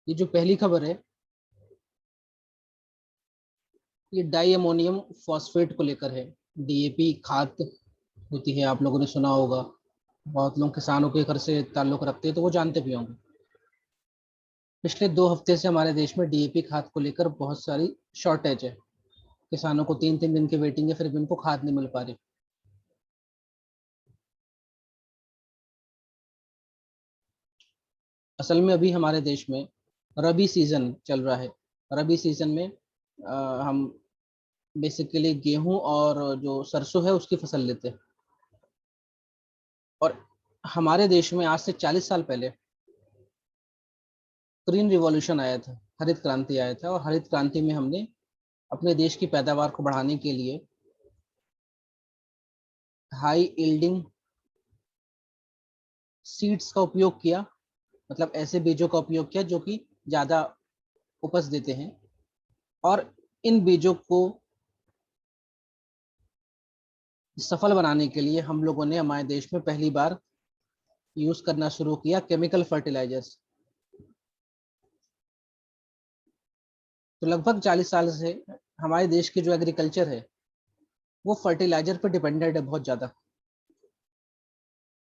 ये जो पहली खबर है, ये डाई अमोनियम फॉस्फेट को लेकर है। डीएपी खाद होती है, आप लोगों ने सुना होगा। बहुत लोग किसानों के घर से ताल्लुक रखते हैं तो वो जानते भी होंगे। पिछले 2 हफ्ते से हमारे देश में डीएपी खाद को लेकर बहुत सारी शॉर्टेज है। किसानों को 3-3 दिन की वेटिंग है, फिर भी उनको खाद नहीं मिल पा रही। असल में अभी हमारे देश में रबी सीजन चल रहा है। रबी सीजन में हम बेसिकली गेहूं और जो सरसों है उसकी फसल लेते हैं। और हमारे देश में आज से 40 साल पहले ग्रीन रिवॉल्यूशन आया था, हरित क्रांति आया था। और हरित क्रांति में हमने अपने देश की पैदावार को बढ़ाने के लिए हाई यील्डिंग सीड्स का उपयोग किया। मतलब ऐसे बीजों का उपयोग किया जो कि ज्यादा उपज देते हैं। और इन बीजों को सफल बनाने के लिए हम लोगों ने हमारे देश में पहली बार यूज करना शुरू किया केमिकल फर्टिलाइजर्स। तो लगभग 40 साल से हमारे देश की जो एग्रीकल्चर है वो फर्टिलाइजर पर डिपेंडेंट है बहुत ज़्यादा।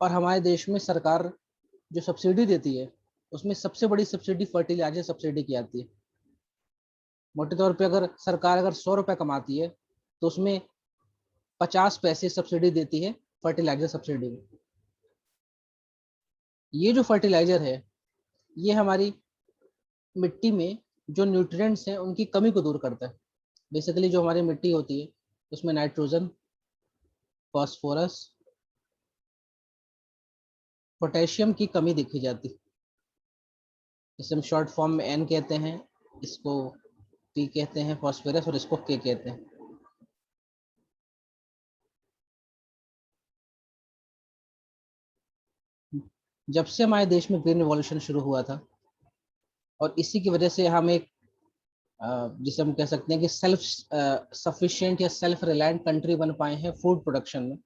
और हमारे देश में सरकार जो सब्सिडी देती है उसमें सबसे बड़ी सब्सिडी फर्टिलाइजर सब्सिडी की आती है। मोटे तौर पे अगर सरकार अगर 100 रुपये कमाती है तो उसमें 50 पैसे सब्सिडी देती है फर्टिलाइजर सब्सिडी में। ये जो फर्टिलाइजर है ये हमारी मिट्टी में जो न्यूट्रिएंट्स हैं उनकी कमी को दूर करता है। बेसिकली जो हमारी मिट्टी होती है उसमें नाइट्रोजन, फास्फोरस, पोटेशियम की कमी देखी जाती है। इसे हम शॉर्ट फॉर्म में एन कहते हैं, इसको पी कहते हैं फॉस्फोरस, और इसको के कहते हैं। जब से हमारे देश में ग्रीन रिवॉल्यूशन शुरू हुआ था और इसी की वजह से हम एक जिसे हम कह सकते हैं कि सेल्फ सफिशिएंट या सेल्फ रिलायंट कंट्री बन पाए हैं फूड प्रोडक्शन में।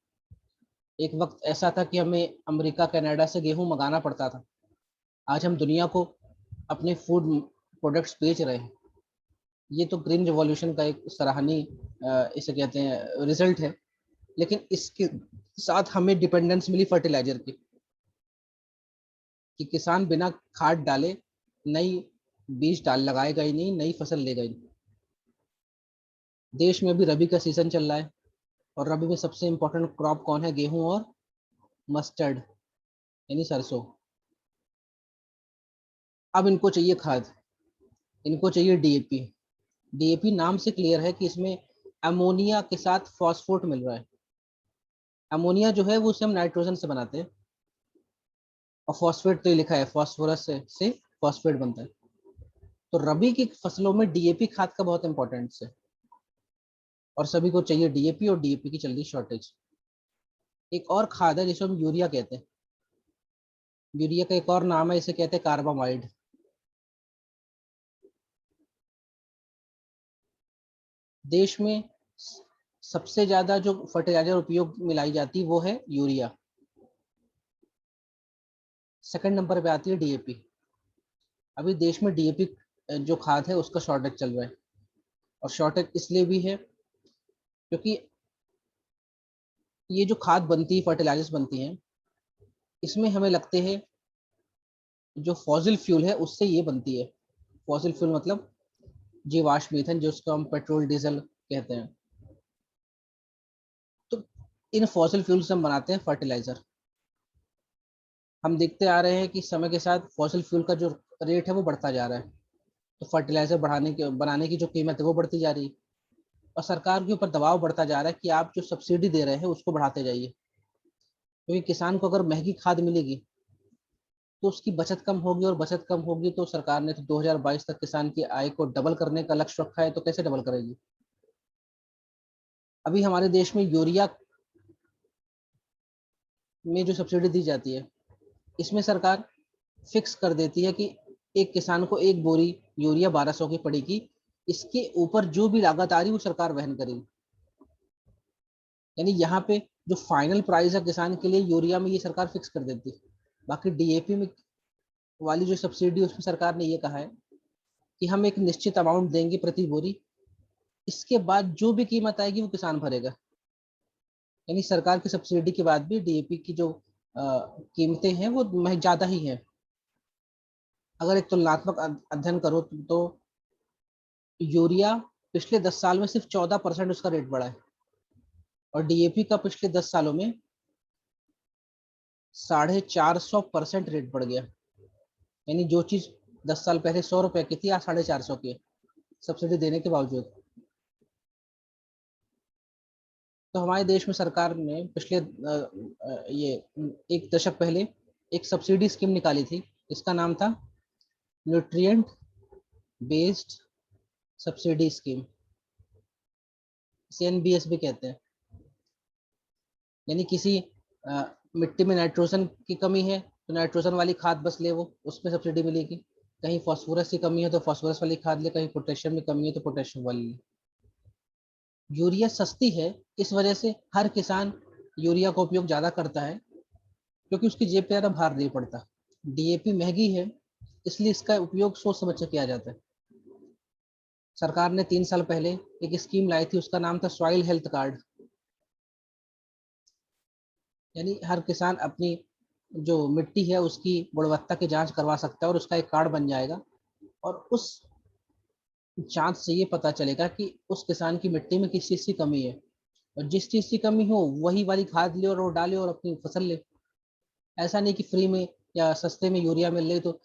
एक वक्त ऐसा था कि हमें अमेरिका कनाडा से गेहूं मंगाना पड़ता था। आज हम दुनिया को अपने फूड प्रोडक्ट्स बेच रहे हैं। ये तो ग्रीन रिवॉल्यूशन का एक सराहनीय इसे कहते हैं रिजल्ट है। लेकिन इसके साथ हमें डिपेंडेंस मिली फर्टिलाइजर की, कि किसान बिना खाद डाले नई बीज डाल लगाएगा ही नहीं, नई फसल लेगा ही नहीं। देश में अभी रबी का सीजन चल रहा है और रबी में सबसे इम्पोर्टेंट क्रॉप कौन है? गेहूं और मस्टर्ड यानी सरसों। अब इनको चाहिए खाद, इनको चाहिए डीएपी। डीएपी नाम से क्लियर है कि इसमें अमोनिया के साथ फॉस्फोट मिल रहा है। अमोनिया जो है वो उसे हम नाइट्रोजन से बनाते हैं, और फॉस्फेट तो ये लिखा है फॉस्फोरस से फॉस्फेट बनता है। तो रबी की फसलों में डीएपी खाद का बहुत इंपॉर्टेंस है और सभी को चाहिए डीएपी, और डीएपी की चल रही शॉर्टेज। एक और खाद है जिसे हम यूरिया कहते हैं। यूरिया का एक और नाम है, इसे कहते हैं कार्बामाइड। देश में सबसे ज्यादा जो फर्टिलाइजर उपयोग मिलाई जाती है वो है यूरिया। सेकंड नंबर पे आती है डीएपी। अभी देश में डीएपी जो खाद है उसका शॉर्टेज चल रहा है। और शॉर्टेज इसलिए भी है क्योंकि ये जो खाद बनती है, फर्टिलाइजर्स बनती हैं, इसमें हमें लगते हैं जो फॉसिल फ्यूल है उससे ये बनती है। फॉसिल फ्यूल मतलब जीवाश्म ईंधन, जिसको हम पेट्रोल डीजल कहते हैं। तो इन फॉसिल फ्यूल से हम बनाते हैं फर्टिलाइजर। हम देखते आ रहे हैं कि समय के साथ फॉसिल फ्यूल का जो रेट है वो बढ़ता जा रहा है। तो फर्टिलाइजर बढ़ाने के बनाने की जो कीमत है वो बढ़ती जा रही है। और सरकार के ऊपर दबाव बढ़ता जा रहा है कि आप जो सब्सिडी दे रहे हैं उसको बढ़ाते जाइए। क्योंकि किसान को अगर महंगी खाद मिलेगी तो उसकी बचत कम होगी, और बचत कम होगी तो सरकार ने तो 2022 तक किसान की आय को डबल करने का लक्ष्य रखा है, तो कैसे डबल करेगी? अभी हमारे देश में यूरिया में जो सब्सिडी दी जाती है, इसमें सरकार फिक्स कर देती है कि एक किसान को एक बोरी यूरिया 1200 की पड़ेगी। इसके ऊपर जो भी लागत आ रही वो सरकार वहन करेगी। यानी यहाँ पे जो फाइनल प्राइस है किसान के लिए यूरिया में ये सरकार फिक्स कर देती है। बाकी डीएपी में वाली जो सब्सिडी उसमें सरकार ने ये कहा है कि हम एक निश्चित अमाउंट देंगे प्रति बोरी, इसके बाद जो भी कीमत आएगी वो किसान भरेगा। यानी सरकार की सब्सिडी के बाद भी डीएपी की जो कीमतें हैं वो ज़्यादा ही हैं। अगर एक तुलनात्मक अध्ययन करो तो यूरिया पिछले 10 साल में सिर्फ 14% उसका रेट बढ़ा है, और डीएपी का पिछले 10 सालों में 450% रेट बढ़ गया। यानी जो चीज़ 10 साल पहले 100 रुपए की थी, आज 450 की है, सब्सिडी देने के बावजूद। तो हमारे देश में सरकार ने पिछले ये 1 दशक पहले एक सब्सिडी स्कीम निकाली थी। इसका नाम था nutrient based subsidy scheme, CNBS भी कहते हैं। यानी किसी मिट्टी में नाइट्रोजन की कमी है तो नाइट्रोजन वाली खाद बस ले, वो उसमें सब्सिडी मिलेगी। कहीं फास्फोरस की कमी है तो फास्फोरस वाली खाद ले, कहीं पोटेशियम की कमी है तो पोटेशियम वाली ले। यूरिया सस्ती है, इस वजह से हर किसान यूरिया का उपयोग ज़्यादा करता है, क्योंकि उसकी जेब पे ज़्यादा भार नहीं पड़ता। डीएपी महंगी है, इसलिए इसका उपयोग सोच समझ के किया जाता है। सरकार ने 3 साल पहले एक स्कीम लाई थी, उसका नाम था सॉइल हेल्थ कार्ड। यानी हर किसान अपनी जो मिट्टी है उसकी गुणवत्ता की जांच करवा सकता है और उसका एक कार्ड बन जाएगा, और उस जांच से ये पता चलेगा कि उस किसान की मिट्टी में किस चीज़ की कमी है, और जिस चीज़ की कमी हो वही वाली खाद ले और वो डाले और अपनी फसल ले। ऐसा नहीं कि फ्री में या सस्ते में यूरिया मिल रही तो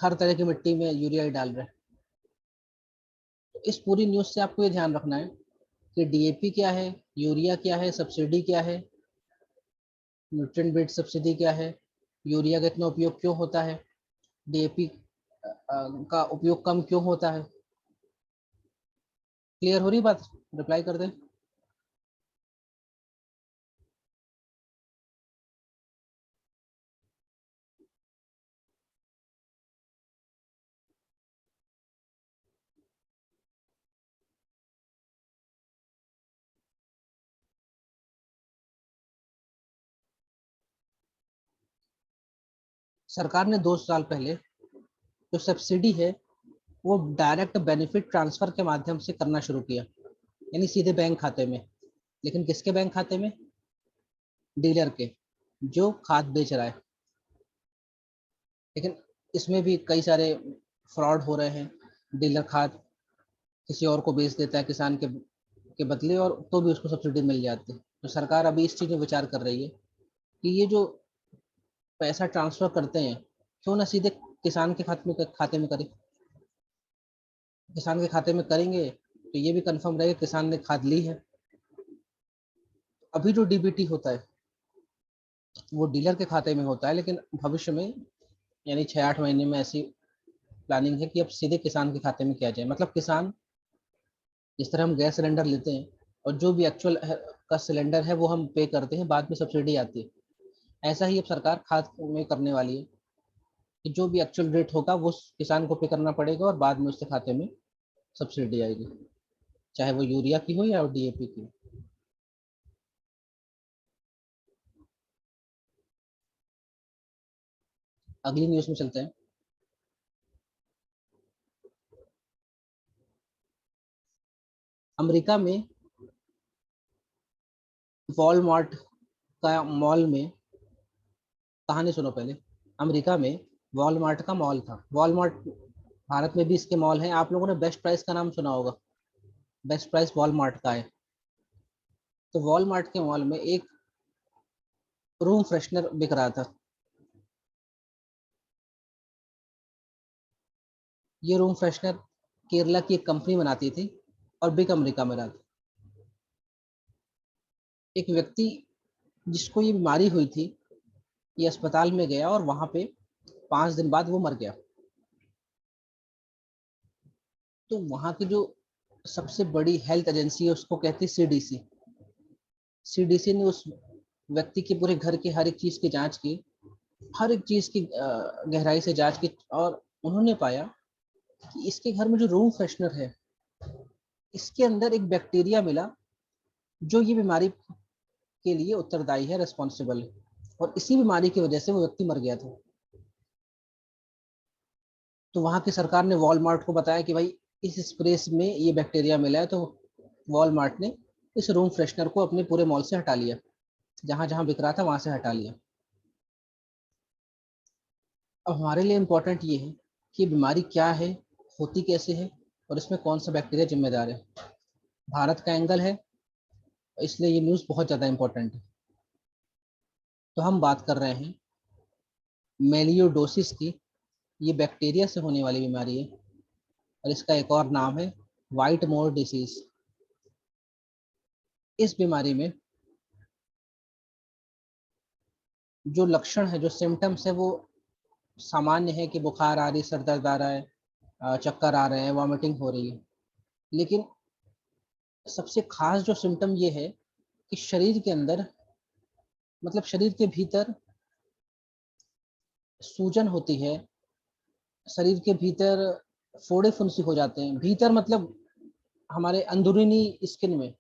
हर तरह की मिट्टी में यूरिया ही डाल रहे हैं। तो इस पूरी न्यूज़ से आपको ये ध्यान रखना है कि डीएपी क्या है, यूरिया क्या है, सब्सिडी क्या है, न्यूट्रिएंट बेस्ड सब्सिडी क्या है, यूरिया का इतना उपयोग क्यों होता है, डीएपी का उपयोग कम क्यों होता है। क्लियर हो रही बात? रिप्लाई कर दें। सरकार ने 2 साल पहले जो सब्सिडी है वो डायरेक्ट बेनिफिट ट्रांसफर के माध्यम से करना शुरू किया, यानी सीधे बैंक खाते में। लेकिन किसके बैंक खाते में? डीलर के, जो खाद बेच रहा है। लेकिन इसमें भी कई सारे फ्रॉड हो रहे हैं। डीलर खाद किसी और को बेच देता है किसान के बदले, और तो भी उसको सब्सिडी मिल जाती है। तो सरकार अभी इस चीज़ में विचार कर रही है कि ये जो पैसा ट्रांसफर करते हैं क्यों ना सीधे किसान के खाते में करें। किसान के खाते में करेंगे तो ये भी कंफर्म रहेगा किसान ने खाद ली है। अभी जो डीबीटी होता है वो डीलर के खाते में होता है, लेकिन भविष्य में यानी 6-8 महीने में ऐसी प्लानिंग है कि अब सीधे किसान के खाते में किया जाए। मतलब किसान, जिस तरह हम गैस सिलेंडर लेते हैं और जो भी एक्चुअल का सिलेंडर है वो हम पे करते हैं, बाद में सब्सिडी आती है, ऐसा ही अब सरकार खाद में करने वाली है कि जो भी एक्चुअल रेट होगा वो किसान को पे करना पड़ेगा और बाद में उसके खाते में सब्सिडी आएगी, चाहे वो यूरिया की हो या डीएपी की। अगली न्यूज़ में चलते हैं। अमेरिका में वॉलमार्ट का मॉल में, कहानी सुनो पहले। अमेरिका में वॉलमार्ट का मॉल था। वॉलमार्ट, भारत में भी इसके मॉल हैं। आप लोगों ने बेस्ट प्राइस का नाम सुना होगा, बेस्ट प्राइस वॉलमार्ट का है। तो वॉलमार्ट के मॉल में एक रूम फ्रेशनर बिक रहा था। ये रूम फ्रेशनर केरला की एक कंपनी बनाती थी और बिग अमेरिका में रहा था। एक व्यक्ति जिसको ये बीमारी हुई थी, ये अस्पताल में गया और वहां पे 5 दिन बाद वो मर गया। तो वहां की जो सबसे बड़ी हेल्थ एजेंसी है उसको कहती है सीडीसी। सीडीसी ने उस व्यक्ति के पूरे घर की हर एक चीज की जांच की, हर एक चीज की गहराई से जांच की, और उन्होंने पाया कि इसके घर में जो रूम फ्रेशनर है इसके अंदर एक बैक्टीरिया मिला जो ये बीमारी के लिए उत्तरदायी है, रेस्पॉन्सिबल है, और इसी बीमारी की वजह से वो व्यक्ति मर गया था। तो वहाँ की सरकार ने वॉलमार्ट को बताया कि भाई इस स्प्रे में ये बैक्टीरिया मिला है, तो वॉलमार्ट ने इस रूम फ्रेशनर को अपने पूरे मॉल से हटा लिया, जहां जहां बिक रहा था वहां से हटा लिया। अब हमारे लिए इम्पोर्टेंट ये है कि बीमारी क्या है, होती कैसे है, और इसमें कौन सा बैक्टीरिया जिम्मेदार है। भारत का एंगल है, इसलिए ये न्यूज़ बहुत ज़्यादा इम्पोर्टेंट है। तो हम बात कर रहे हैं मेलियोडोसिस की। ये बैक्टीरिया से होने वाली बीमारी है, और इसका एक और नाम है वाइट मोर डिसीज। इस बीमारी में जो लक्षण है, जो सिम्टम्स है, वो सामान्य है कि बुखार आ रही, सर दर्द आ रहा है, चक्कर आ रहे हैं, वॉमिटिंग हो रही है। लेकिन सबसे खास जो सिम्टम ये है कि शरीर के अंदर, मतलब शरीर के भीतर सूजन होती है, शरीर के भीतर फोड़े फुंसी हो जाते हैं। भीतर मतलब हमारे अंदरूनी स्किन में,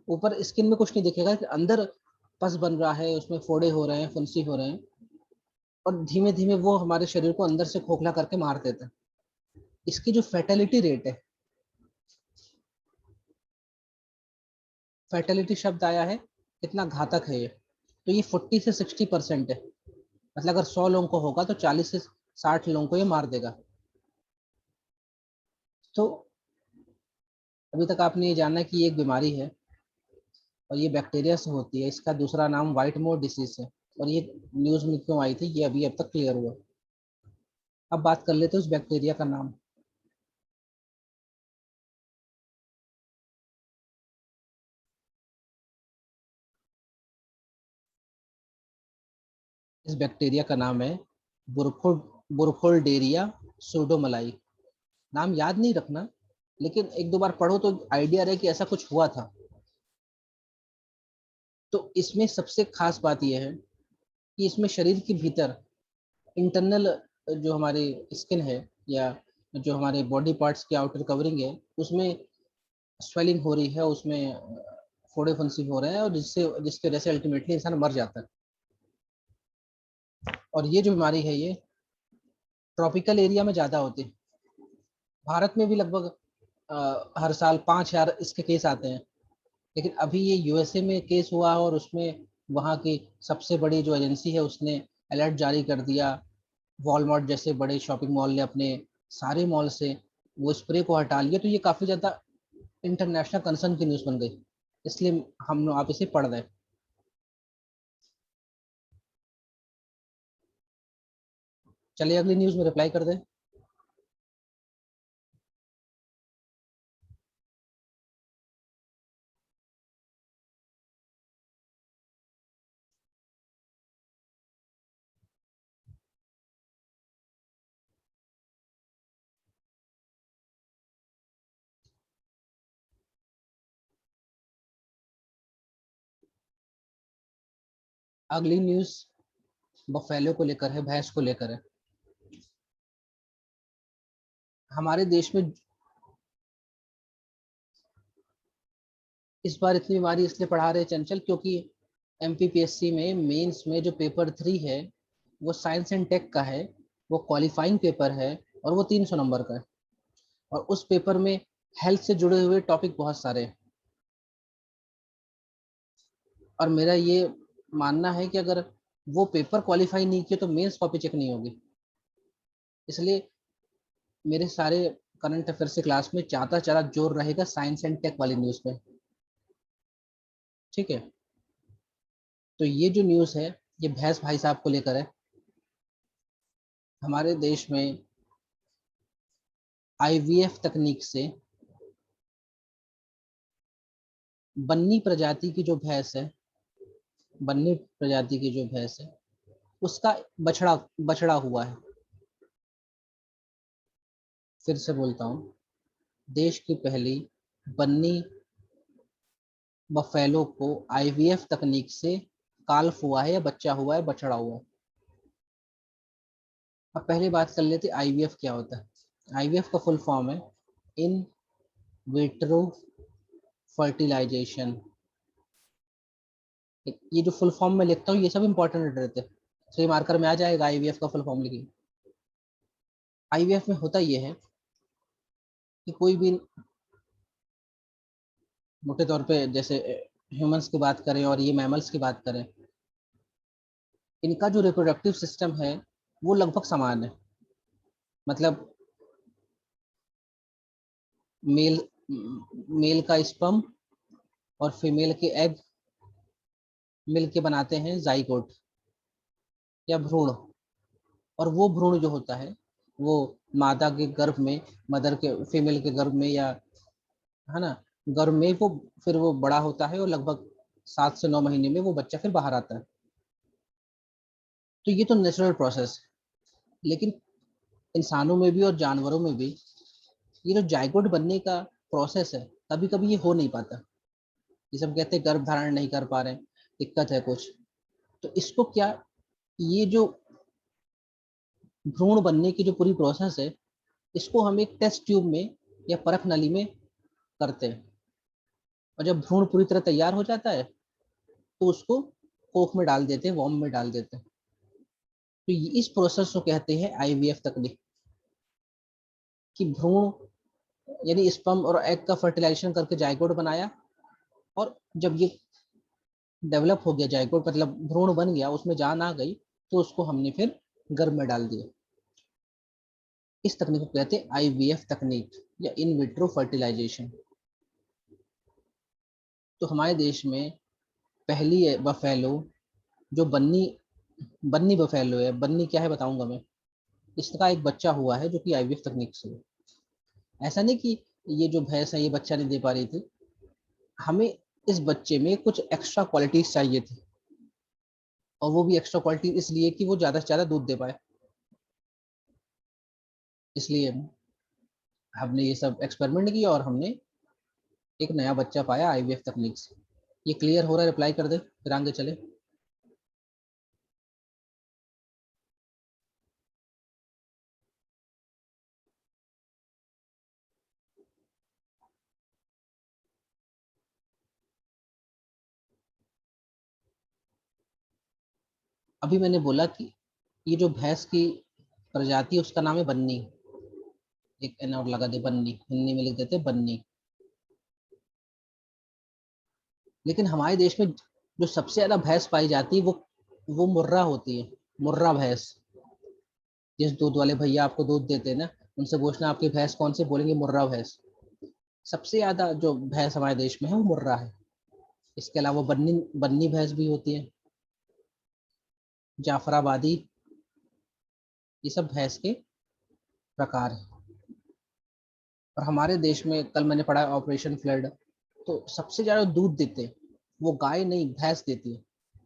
ऊपर स्किन में कुछ नहीं दिखेगा कि अंदर पस बन रहा है, उसमें फोड़े हो रहे हैं, फुंसी हो रहे हैं, और धीमे धीमे वो हमारे शरीर को अंदर से खोखला करके मार देता है। इसकी जो फैटेलिटी रेट है, फैटेलिटी शब्द आया है, कितना घातक है ये, तो ये 40 से 60% है। मतलब अगर 100 लोगों को होगा तो 40 से 60 लोगों को ये मार देगा। तो अभी तक आपने ये जाना कि ये एक बीमारी है और ये बैक्टीरिया से होती है। इसका दूसरा नाम व्हाइट मोर डिसीज है, और ये न्यूज़ में क्यों आई थी ये अभी अब तक क्लियर हुआ। अब बात कर लेते हैं उस बैक्टीरिया का नाम। इस बैक्टीरिया का नाम है बुरफो बुरफोल्डेरिया सूडोमलाई। नाम याद नहीं रखना, लेकिन एक दो बार पढ़ो तो आइडिया रहे कि ऐसा कुछ हुआ था। तो इसमें सबसे खास बात यह है कि इसमें शरीर के भीतर इंटरनल, जो हमारी स्किन है या जो हमारे बॉडी पार्ट्स की आउटर कवरिंग है, उसमें स्वेलिंग हो रही है, उसमें फोड़े फुंसी हो रहे हैं, और जिसकी वजह से अल्टीमेटली इंसान मर जाता है। और ये जो बीमारी है ये ट्रॉपिकल एरिया में ज़्यादा होती है। भारत में भी लगभग हर साल 5,000 इसके केस आते हैं। लेकिन अभी ये यूएसए में केस हुआ, और उसमें वहाँ की सबसे बड़ी जो एजेंसी है उसने अलर्ट जारी कर दिया। वॉलमार्ट जैसे बड़े शॉपिंग मॉल ने अपने सारे मॉल से वो स्प्रे को हटा लिया। तो ये काफ़ी ज़्यादा इंटरनेशनल कंसर्न की न्यूज़ बन गई, इसलिए हम आप इसे पढ़ रहे हैं। चलिए अगली न्यूज़ में रिप्लाई कर दें। अगली न्यूज़ बफेलो को लेकर है, भैंस को लेकर है। हमारे देश में इस बार इतनी बीमारी इसलिए पढ़ा रहे चंचल, क्योंकि एमपीपीएससी में मेंस में जो पेपर 3 है वो साइंस एंड टेक का है। वो क्वालिफाइंग पेपर है, और वो 300 नंबर का है। और उस पेपर में हेल्थ से जुड़े हुए टॉपिक बहुत सारे हैं। और मेरा ये मानना है कि अगर वो पेपर क्वालिफाई नहीं किए तो मेंस कॉपी चेक नहीं होगी। इसलिए मेरे सारे करंट अफेयर्स की क्लास में ज़्यादा ज़्यादा जोर रहेगा साइंस एंड टेक वाली न्यूज़ पे। ठीक है, तो ये जो न्यूज़ है ये भैंस भाई साहब को लेकर है। हमारे देश में आईवीएफ तकनीक से बन्नी प्रजाति की जो भैंस है, बन्नी प्रजाति की जो भैंस है उसका बछड़ा बछड़ा हुआ है। फिर से बोलता हूँ, देश की पहली बन्नी बफेलो को आईवीएफ तकनीक से काल्फ हुआ है, या बच्चा हुआ है, बछड़ा हुआ है। अब पहले बात कर लेते आईवीएफ क्या होता है। आईवीएफ का फुल फॉर्म है इन विट्रो फर्टिलाइजेशन। ये जो फुल फॉर्म में लिखता हूँ ये सब इंपॉर्टेंट रहते हैं। 3 मार्कर में आ जाएगा आईवीएफ का फुल फॉर्म लिखिए। आईवीएफ में होता ये है कि कोई भी, मोटे तौर पे जैसे ह्यूमंस की बात करें और ये मैमल्स की बात करें, इनका जो रिप्रोडक्टिव सिस्टम है वो लगभग समान है। मतलब मेल मेल का स्पर्म और फीमेल के एग मिलके बनाते हैं जाइगोट या भ्रूण। और वो भ्रूण जो होता है वो मादा के गर्भ में, मदर के फीमेल के गर्भ में, या है ना, गर्भ में वो फिर वो बड़ा होता है और लगभग 7 से 9 महीने में वो बच्चा फिर बाहर आता है। तो ये तो नेचुरल प्रोसेस। लेकिन इंसानों में भी और जानवरों में भी ये जो जाइगोट बनने का प्रोसेस है, कभी कभी ये हो नहीं पाता। जैसे हम कहते हैं गर्भ धारण नहीं कर पा रहे हैं, दिक्कत है कुछ। तो इसको क्या, ये जो भ्रूण बनने की जो पूरी प्रोसेस है, इसको हम एक टेस्ट ट्यूब में या परख नली में करते हैं। और जब भ्रूण पूरी तरह तैयार हो जाता है तो उसको कोख में डाल देते हैं, वॉर्म में डाल देते हैं। तो इस प्रोसेस को कहते हैं आईवीएफ तकनीक। कि भ्रूण यानी स्पर्म और एग का फर्टिलाइजेशन करके जाइगोट बनाया, और जब ये डेवलप हो गया जाइगोट, मतलब भ्रूण बन गया, उसमें जान आ गई, तो उसको हमने फिर गर्भ में डाल दिया। इस तकनीक को कहते हैं आईवीएफ तकनीक या इन विट्रो फर्टिलाइजेशन। तो हमारे देश में पहली है बफेलो, जो बन्नी बन्नी बफेलो है। बन्नी क्या है बताऊंगा मैं। इसका एक बच्चा हुआ है जो कि आईवीएफ तकनीक से। ऐसा नहीं कि ये जो भैंस है ये बच्चा नहीं दे पा रही थी, हमें इस बच्चे में कुछ एक्स्ट्रा क्वालिटीज चाहिए थी। और वो भी एक्स्ट्रा क्वालिटी इसलिए कि वो ज़्यादा से ज़्यादा दूध दे पाए। इसलिए हमने ये सब एक्सपेरिमेंट किया और हमने एक नया बच्चा पाया आईवीएफ तकनीक से। ये क्लियर हो रहा है? रिप्लाई कर दे फिर आगे चले। अभी मैंने बोला कि ये जो भैंस की प्रजाति है उसका नाम है बन्नी। एक एन और लगा दे, बन्नी, हिंदी में लिख देते बन्नी। लेकिन हमारे देश में जो सबसे ज्यादा भैंस पाई जाती है वो मुर्रा होती है। मुर्रा भैंस। जिस दूध वाले भैया आपको दूध देते हैं ना, उनसे पूछना आपकी भैंस कौन सी, बोलेंगे मुर्रा भैंस। सबसे ज्यादा जो भैंस हमारे देश में है वो मुर्रा है। इसके अलावा बन्नी बन्नी भैंस भी होती है, जाफराबादी। ये सब भैंस के प्रकार है। और हमारे देश में कल मैंने पढ़ा ऑपरेशन फ्लड, तो सबसे ज्यादा दूध देते हैं वो गाय नहीं, भैंस देती है।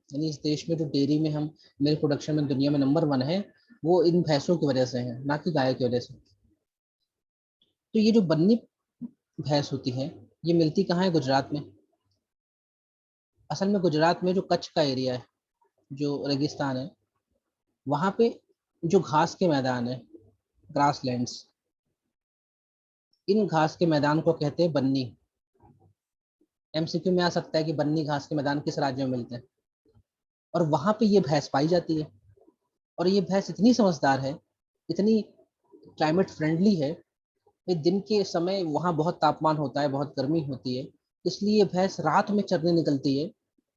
यानी इस देश में जो डेयरी में हम मिल्क प्रोडक्शन में दुनिया में नंबर 1 है, वो इन भैंसों की वजह से है, ना कि गाय की वजह से। तो ये जो बन्नी भैंस होती है, ये मिलती कहाँ है? गुजरात में। असल में गुजरात में जो कच्छ का एरिया है, जो रेगिस्तान है, वहाँ पे जो घास के मैदान है, ग्रास लैंड्स, इन घास के मैदान को कहते हैं बन्नी। एमसीक्यू में आ सकता है कि बन्नी घास के मैदान किस राज्य में मिलते हैं। और वहां पे ये भैंस पाई जाती है। और ये भैंस इतनी समझदार है, इतनी क्लाइमेट फ्रेंडली है कि दिन के समय वहाँ बहुत तापमान होता है, बहुत गर्मी होती है, इसलिए ये भैंस रात में चरने निकलती है,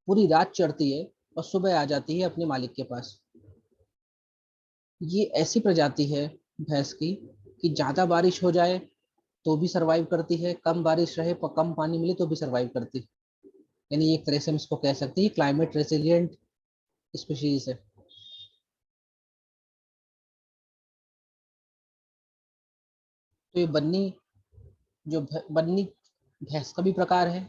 पूरी रात चरती है और सुबह आ जाती है अपने मालिक के पास। ये ऐसी प्रजाति है भैंस की कि ज़्यादा बारिश हो जाए तो भी सरवाइव करती है, कम बारिश रहे, कम पानी मिले तो भी सरवाइव करती है। यानी एक तरह से हम इसको कह सकते हैं क्लाइमेट रेसिलिएंट स्पीशीज है। तो ये बन्नी, जो बन्नी भैंस का भी प्रकार है।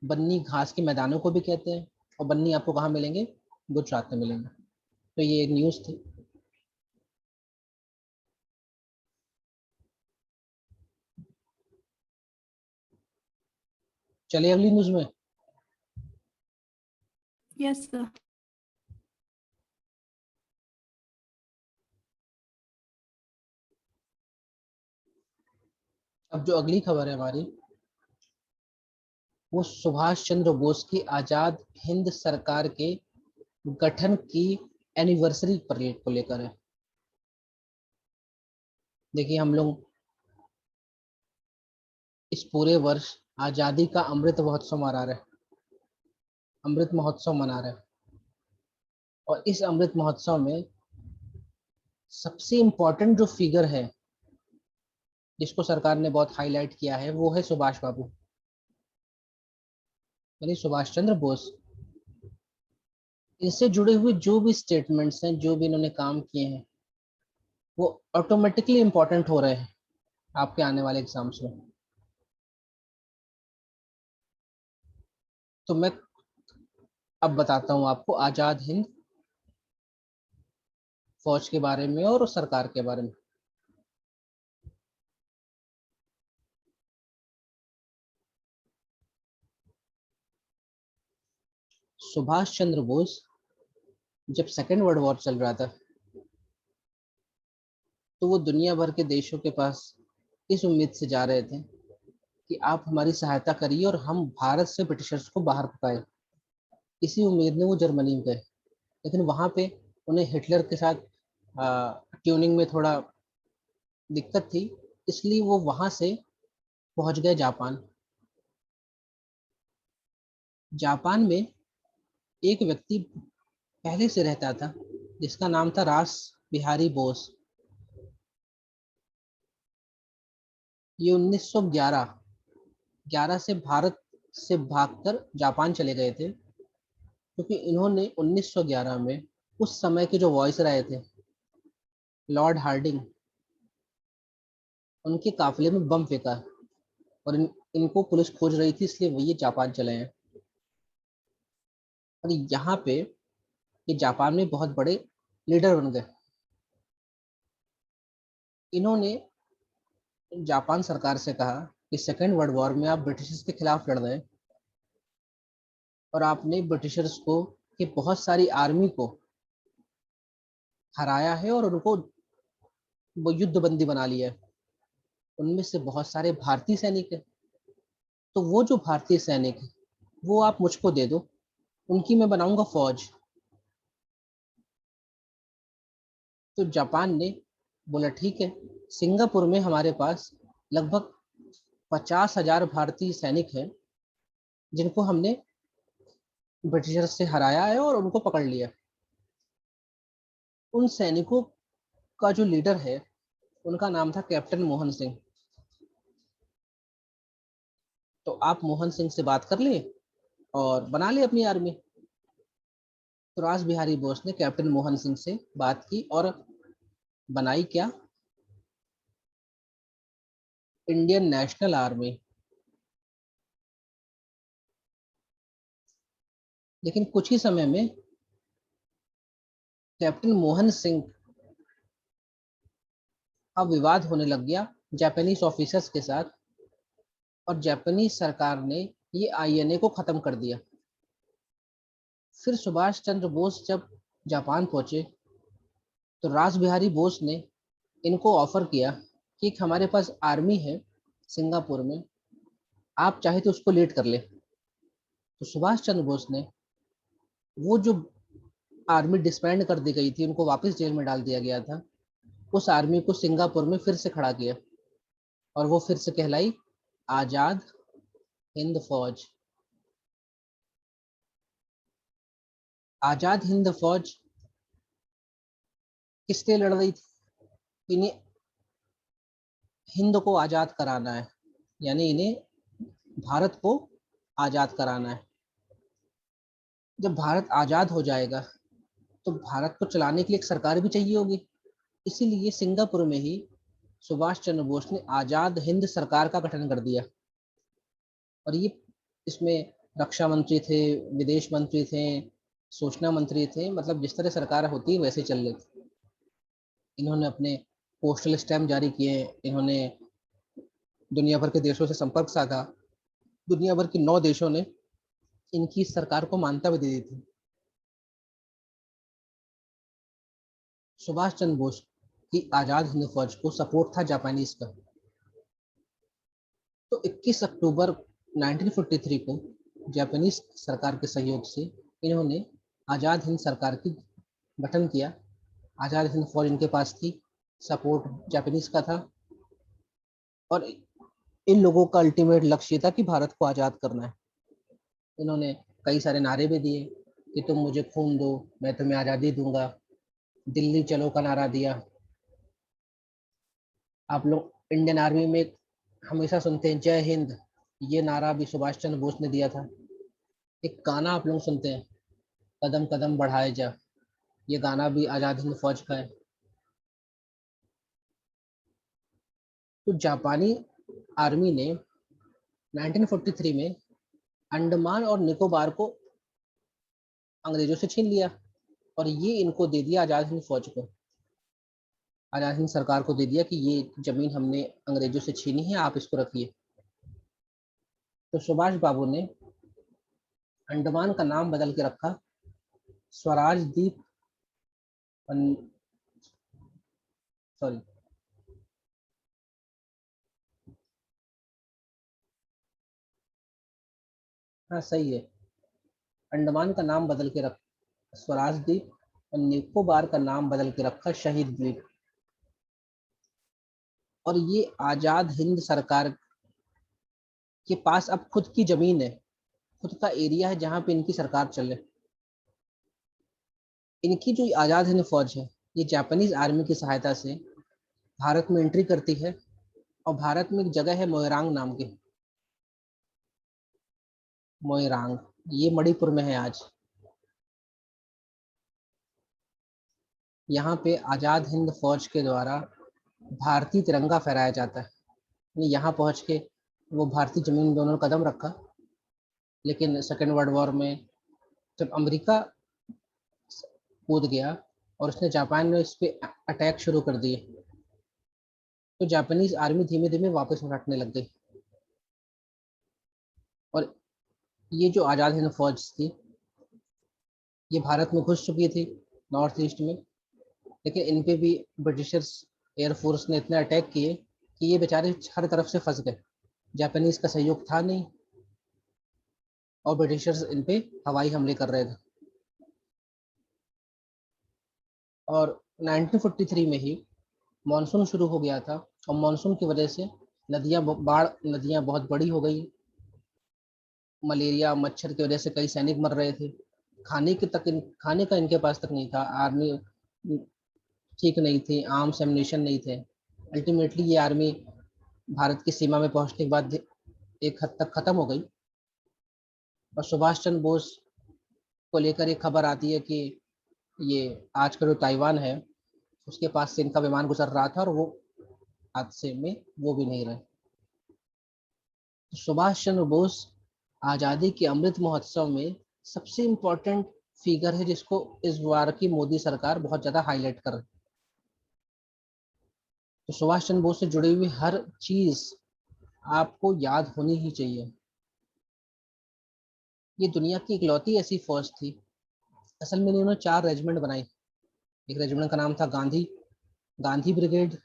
बन्नी घास के मैदानों को भी कहते हैं। और बन्नी आपको कहाँ मिलेंगे? गुजरात में मिलेंगे। तो ये एक न्यूज़ थी। चलिए अगली न्यूज़ में। Yes sir. अब जो अगली खबर है हमारी, वो सुभाष चंद्र बोस की आजाद हिंद सरकार के गठन की एनिवर्सरी पर को लेकर है। देखिए हम लोग इस पूरे वर्ष आजादी का अमृत महोत्सव मना रहे हैं, अमृत महोत्सव मना रहे हैं। और इस अमृत महोत्सव में सबसे इम्पोर्टेंट जो फिगर है जिसको सरकार ने बहुत हाईलाइट किया है वो है सुभाष बाबू, यानी सुभाष चंद्र बोस। इनसे जुड़े हुए जो भी स्टेटमेंट्स हैं, जो भी इन्होंने काम किए हैं, वो ऑटोमेटिकली इम्पोर्टेंट हो रहे हैं आपके आने वाले एग्जाम्स में। तो मैं अब बताता हूँ आपको आजाद हिंद फौज के बारे में और सरकार के बारे में। सुभाष चंद्र बोस जब सेकेंड वर्ल्ड वॉर चल रहा था तो वो दुनिया भर के देशों के पास इस उम्मीद से जा रहे थे कि आप हमारी सहायता करिए और हम भारत से ब्रिटिशर्स को बाहर भगाए। इसी उम्मीद में वो जर्मनी में गए, लेकिन वहां पे उन्हें हिटलर के साथ ट्यूनिंग में थोड़ा दिक्कत थी, इसलिए वो वहां से पहुंच गए जापान। जापान में एक व्यक्ति पहले से रहता था जिसका नाम था रास बिहारी बोस। ये 1911 से भारत से भागकर जापान चले गए थे, क्योंकि इन्होंने 1911 में उस समय के जो वॉइस रहे थे लॉर्ड हार्डिंग, उनके काफिले में बम फेंका और इनको पुलिस खोज रही थी, इसलिए वो ये जापान चले हैं। और यहाँ पे ये जापान में बहुत बड़े लीडर बन गए। इन्होंने जापान सरकार से कहा कि सेकेंड वर्ल्ड वॉर में आप ब्रिटिशर्स के खिलाफ लड़ रहे हैं और आपने ब्रिटिशर्स को की बहुत सारी आर्मी को हराया है और उनको वो युद्ध बंदी बना लिया है। उनमें से बहुत सारे भारतीय सैनिक हैं, तो वो जो भारतीय सैनिक है वो आप मुझको दे दो, उनकी मैं बनाऊंगा फौज। तो जापान ने बोला ठीक है। सिंगापुर में हमारे पास लगभग 50,000 भारतीय सैनिक हैं जिनको हमने ब्रिटिशर से हराया है और उनको पकड़ लिया। उन सैनिकों का जो लीडर है उनका नाम था कैप्टन मोहन सिंह। तो आप मोहन सिंह से बात कर लिए और बना ले अपनी आर्मी। तो रास बिहारी बोस ने कैप्टन मोहन सिंह से बात की और बनाई क्या, इंडियन नेशनल आर्मी। लेकिन कुछ ही समय में कैप्टन मोहन सिंह का विवाद होने लग गया जापानीज ऑफिसर्स के साथ, और जापानीज सरकार ने ये आईएनए को खत्म कर दिया। फिर सुभाष चंद्र बोस जब जापान पहुंचे तो रास बिहारी बोस ने इनको ऑफर किया कि एक हमारे पास आर्मी है सिंगापुर में, आप चाहे तो उसको लीड कर ले। तो सुभाष चंद्र बोस ने वो जो आर्मी डिसबैंड कर दी गई थी, उनको वापस जेल में डाल दिया गया था, उस आर्मी को सिंगापुर में फिर से खड़ा किया और वो फिर से कहलाई आजाद हिंद फौज। आजाद हिंद फौज किस लिए लड़ रही थी? इन्हें हिंद को आजाद कराना है, यानी इन्हें भारत को आजाद कराना है। जब भारत आजाद हो जाएगा तो भारत को चलाने के लिए एक सरकार भी चाहिए होगी, इसीलिए सिंगापुर में ही सुभाष चंद्र बोस ने आजाद हिंद सरकार का गठन कर दिया। और ये इसमें रक्षा मंत्री थे, विदेश मंत्री थे, सूचना मंत्री थे, मतलब जिस तरह सरकार होती है वैसे चल रही थी। इन्होंने अपने पोस्टल स्टैम्प जारी किए, इन्होंने दुनिया भर के देशों से संपर्क साधा। दुनिया भर के 9 देशों ने इनकी सरकार को मान्यता भी दे दी थी। सुभाष चंद्र बोस की आजाद हिंद फौज को सपोर्ट था जापानीज का। तो 21 अक्टूबर 1943 को जापानीज सरकार के सहयोग से इन्होंने आजाद हिंद सरकार की गठन किया। आजाद हिंद फौज इनके पास थी। सपोर्ट जापानीज का था, और इन लोगों का अल्टीमेट लक्ष्य था कि भारत को आज़ाद करना है। इन्होंने कई सारे नारे भी दिए कि तुम मुझे खून दो, मैं तुम्हें आज़ादी दूंगा। दिल्ली चलो का नारा दिया। आप लोग इंडियन आर्मी में हमेशा सुनते हैं जय हिंद, ये नारा भी सुभाष चंद्र बोस ने दिया था। एक गाना आप लोग सुनते हैं, कदम कदम बढ़ाए जा, ये गाना भी आज़ाद हिंद फौज का है। तो जापानी आर्मी ने 1943 में अंडमान और निकोबार को अंग्रेजों से छीन लिया, और ये इनको दे दिया आज़ाद हिंद फौज को, आज़ाद हिंद सरकार को दे दिया कि ये जमीन हमने अंग्रेजों से छीनी है, आप इसको रखिए। तो सुभाष बाबू ने अंडमान का नाम बदल के रखा स्वराज द्वीप, सॉरी, हाँ सही है, अंडमान का नाम बदल के रख स्वराज द्वीप, और निकोबार का नाम बदल के रखा शहीद द्वीप। और ये आजाद हिंद सरकार के पास अब खुद की जमीन है, खुद का एरिया है जहाँ पे इनकी सरकार चले। इनकी जो आजाद हिंद फौज है, ये जापानीज आर्मी की सहायता से भारत में एंट्री करती है, और भारत में एक जगह है मोइरांग नाम की, मोइरांग, ये मणिपुर में है आज। यहाँ पे आजाद हिंद फौज के द्वारा भारतीय तिरंगा फहराया जाता है। यहाँ पहुँच के वो भारतीय जमीन में उन्होंने कदम रखा, लेकिन सेकेंड वर्ल्ड वॉर में जब अमेरिका कूद गया और उसने जापान में इस पे अटैक शुरू कर दिए, तो जापानीज आर्मी धीमे धीमे वापस हटने लग गई। और ये जो आज़ाद हिंद फौज थी, ये भारत में घुस चुकी थी नॉर्थ ईस्ट में, लेकिन इन पे भी ब्रिटिशर्स एयरफोर्स ने इतने अटैक किए कि ये बेचारे हर तरफ से फंस गए। जापानीज का सहयोग था नहीं, और ब्रिटिशर्स इन पे हवाई हमले कर रहे थे। और 1943 में ही मानसून शुरू हो गया था, और मानसून की वजह से नदियां बहुत बड़ी हो गई। मलेरिया मच्छर की वजह से कई सैनिक मर रहे थे। खाने का इनके पास तक नहीं था, आर्मी ठीक नहीं थी, आर्म्स एम्युनिशन नहीं थे। अल्टीमेटली ये आर्मी भारत की सीमा में पहुंचने के बाद एक हद तक खत्म हो गई। और सुभाष चंद्र बोस को लेकर एक खबर आती है कि ये आज का जो ताइवान है, उसके पास से इनका विमान गुजर रहा था, और वो हादसे में वो भी नहीं रहे। तो सुभाष चंद्र बोस आज़ादी के अमृत महोत्सव में सबसे इम्पोर्टेंट फिगर है, जिसको इस बार की मोदी सरकार बहुत ज़्यादा हाईलाइट कर रही है। तो सुभाष चंद्र बोस से जुड़ी हुई हर चीज़ आपको याद होनी ही चाहिए। ये दुनिया की इकलौती ऐसी फौज थी, असल में इन्होंने 4 रेजिमेंट बनाई। एक रेजिमेंट का नाम था गांधी गांधी ब्रिगेड,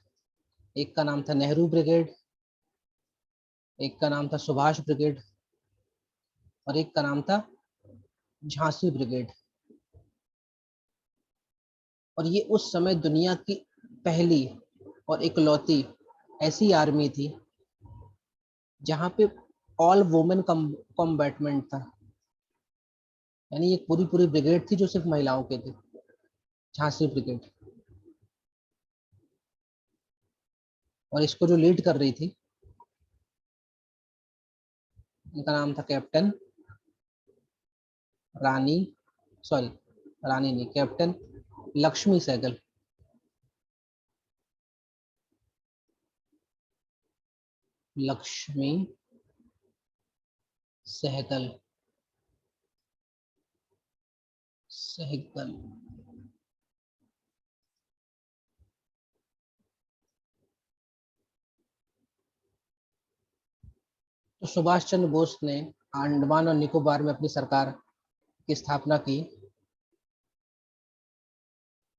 एक का नाम था नेहरू ब्रिगेड, एक का नाम था सुभाष ब्रिगेड, और एक का नाम था झांसी ब्रिगेड। और ये उस समय दुनिया की पहली और इकलौती ऐसी आर्मी थी जहाँ पे ऑल वुमेन कॉम्बैटमेंट था, यानी एक पूरी पूरी ब्रिगेड थी जो सिर्फ महिलाओं के थे, झांसी ब्रिगेड। और इसको जो लीड कर रही थी, उनका नाम था कैप्टन रानी, सॉरी रानी नहीं, कैप्टन लक्ष्मी सहगल। लक्ष्मी सहगल, सहगल। तो सुभाष चंद्र बोस ने अंडमान और निकोबार में अपनी सरकार की स्थापना की।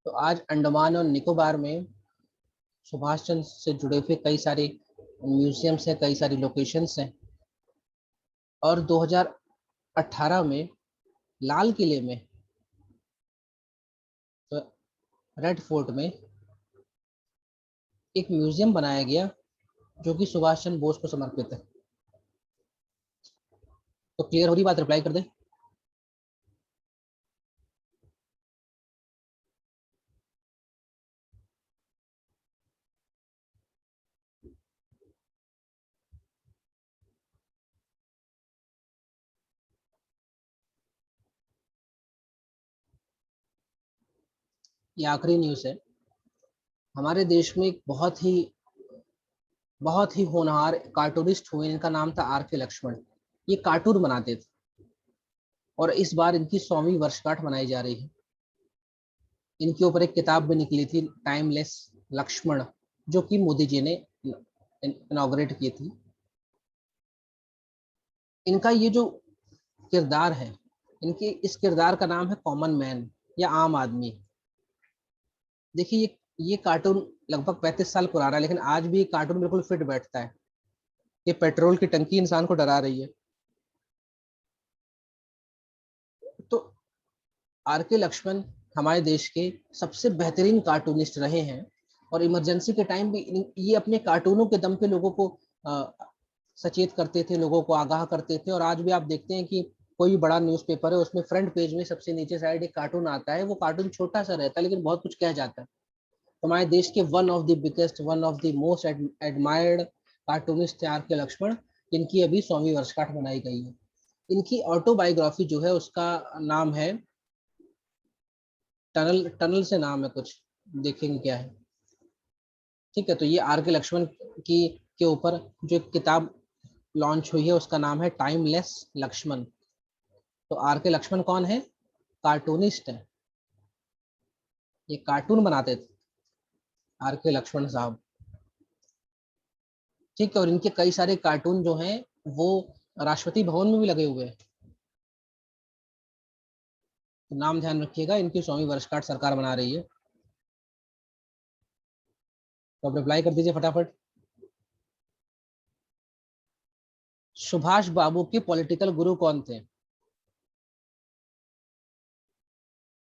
तो आज अंडमान और निकोबार में सुभाष चंद्र से जुड़े हुए कई सारे म्यूजियम्स हैं, कई सारी लोकेशंस हैं। और 2018 में लाल किले में, तो रेड फोर्ट में एक म्यूजियम बनाया गया जो कि सुभाष चंद्र बोस को समर्पित है। तो क्लियर हो रही बात, रिप्लाई कर दे। ये आखिरी न्यूज़ है। हमारे देश में एक बहुत ही होनहार कार्टूनिस्ट हुए, इनका नाम था आर के लक्ष्मण। ये कार्टून बनाते थे और इस बार इनकी 100वीं वर्षगांठ मनाई जा रही है। इनके ऊपर एक किताब भी निकली थी, टाइमलेस लक्ष्मण, जो कि मोदी जी ने इनॉग्रेट की थी। इनका ये जो किरदार है, इनके इस किरदार का नाम है कॉमन मैन या आम आदमी। देखिए ये कार्टून लगभग 35 साल पुराना है, लेकिन आज भी ये कार्टून बिल्कुल फिट बैठता है। ये पेट्रोल की टंकी इंसान को डरा रही है। तो आर के लक्ष्मण हमारे देश के सबसे बेहतरीन कार्टूनिस्ट रहे हैं और इमरजेंसी के टाइम भी ये अपने कार्टूनों के दम पे लोगों को सचेत करते थे, लोगों को आगाह करते थे। और आज भी आप देखते हैं कि कोई बड़ा न्यूज़पेपर है, उसमें फ्रंट पेज में सबसे नीचे साइड एक कार्टून आता है। वो कार्टून छोटा सा रहता है लेकिन बहुत कुछ कह जाता है। हमारे देश के one of the biggest, one of the most admired cartoonist थे आर के लक्ष्मण, जिनकी अभी 100वीं वर्षगांठ मनाई गई है। इनकी ऑटोबायोग्राफी जो है उसका नाम है टनल, टनल से नाम है कुछ, देखेंगे क्या है। ठीक है, तो ये आर के लक्ष्मण की के ऊपर जो एक किताब लॉन्च हुई है उसका नाम है टाइमलेस लक्ष्मण। तो आर के लक्ष्मण कौन है? कार्टूनिस्ट है, ये कार्टून बनाते थे आर के लक्ष्मण साहब। ठीक है, और इनके कई सारे कार्टून जो हैं वो राष्ट्रपति भवन में भी लगे हुए हैं। तो नाम ध्यान रखिएगा, इनकी 100वीं वर्षगांठ सरकार मना रही है। तो अब रिप्लाई कर दीजिए फटाफट। सुभाष बाबू के पॉलिटिकल गुरु कौन थे?